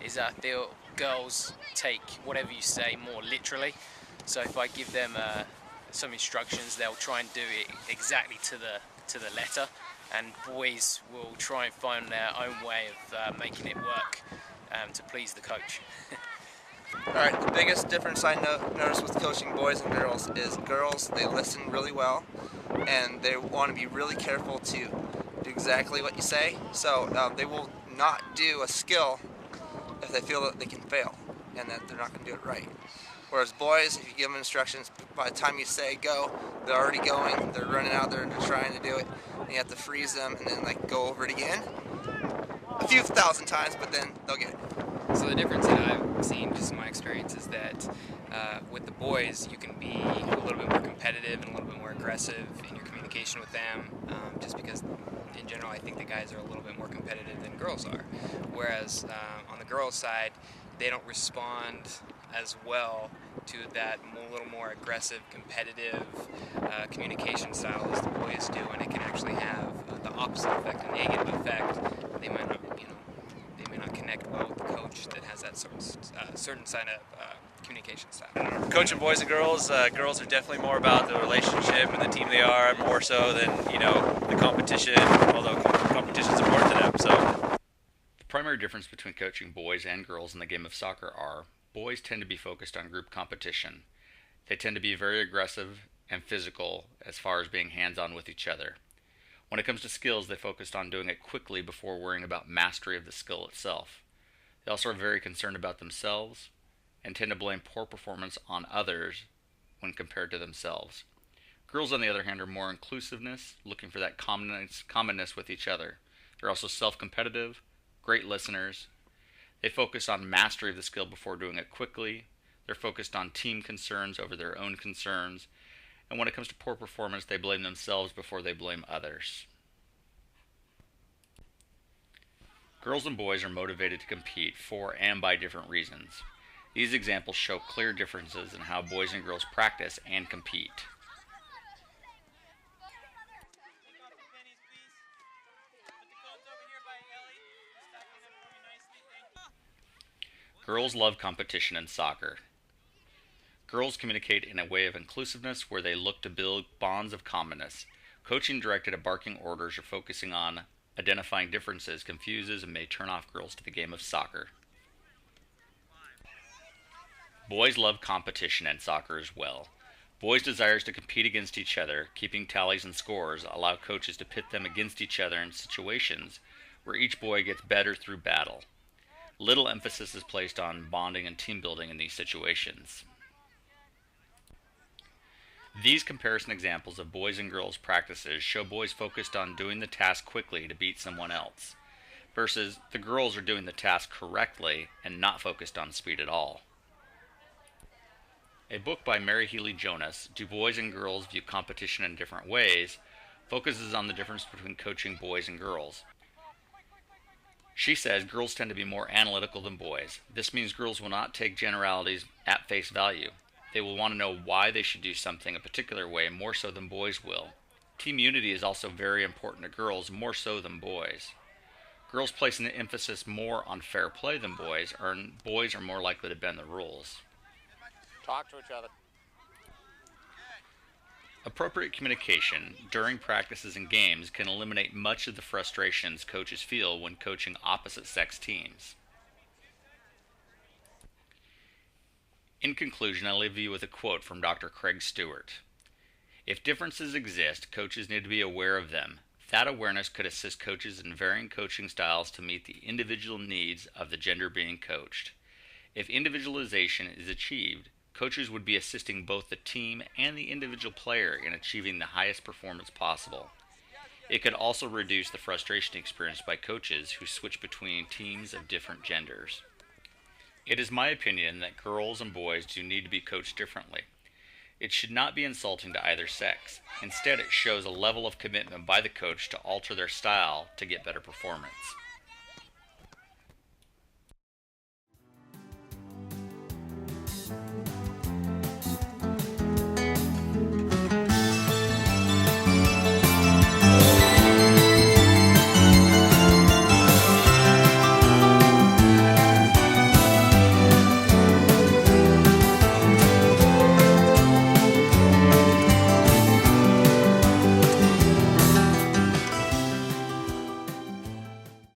is that I feel girls take whatever you say more literally. So if I give them some instructions, they'll try and do it exactly to the letter, and boys will try and find their own way of making it work to please the coach. Alright, the biggest difference I notice with coaching boys and girls is girls, they listen really well, and they want to be really careful to do exactly what you say, so they will not do a skill if they feel that they can fail and that they're not going to do it right. Whereas boys, if you give them instructions, by the time you say go, they're already going, they're running out there and they're trying to do it, and you have to freeze them and then like go over it again a few thousand times, but then they'll get it. So the difference that I've seen just in my experience is that with the boys you can be a little bit more competitive and a little bit more aggressive in your communication with them, just because in general I think the guys are a little bit more competitive than girls are. Whereas on the girls' side, they don't respond as well to that little more aggressive, competitive communication style as the boys do, and it can actually have the opposite effect, a negative effect. They might not, they may not connect well with the coach that has that certain side of communication style. Coaching boys and girls, girls are definitely more about the relationship and the team they are, more so than the competition. Although competition is important to them. So the primary difference between coaching boys and girls in the game of soccer are: boys tend to be focused on group competition. They tend to be very aggressive and physical as far as being hands-on with each other. When it comes to skills, they focused on doing it quickly before worrying about mastery of the skill itself. They also are very concerned about themselves and tend to blame poor performance on others when compared to themselves. Girls, on the other hand, are more inclusiveness, looking for that commonness with each other. They're also self-competitive, great listeners. They focus on mastery of the skill before doing it quickly. They're focused on team concerns over their own concerns. And when it comes to poor performance, they blame themselves before they blame others. Girls and boys are motivated to compete for and by different reasons. These examples show clear differences in how boys and girls practice and compete. Girls love competition in soccer. Girls communicate in a way of inclusiveness where they look to build bonds of commonness. Coaching directed at barking orders or focusing on identifying differences confuses and may turn off girls to the game of soccer. Boys love competition in soccer as well. Boys' desires to compete against each other, keeping tallies and scores, allow coaches to pit them against each other in situations where each boy gets better through battle. Little emphasis is placed on bonding and team building in these situations. These comparison examples of boys and girls practices show boys focused on doing the task quickly to beat someone else, versus the girls are doing the task correctly and not focused on speed at all. A book by Mary Healy Jonas, Do Boys and Girls View Competition in Different Ways?, focuses on the difference between coaching boys and girls. She says girls tend to be more analytical than boys. This means girls will not take generalities at face value. They will want to know why they should do something a particular way more so than boys will. Team unity is also very important to girls, more so than boys. Girls place an emphasis more on fair play than boys, and boys are more likely to bend the rules. Talk to each other. Appropriate communication during practices and games can eliminate much of the frustrations coaches feel when coaching opposite-sex teams. In conclusion, I leave you with a quote from Dr. Craig Stewart. If differences exist, coaches need to be aware of them. That awareness could assist coaches in varying coaching styles to meet the individual needs of the gender being coached. If individualization is achieved, coaches would be assisting both the team and the individual player in achieving the highest performance possible. It could also reduce the frustration experienced by coaches who switch between teams of different genders. It is my opinion that girls and boys do need to be coached differently. It should not be insulting to either sex. Instead, it shows a level of commitment by the coach to alter their style to get better performance.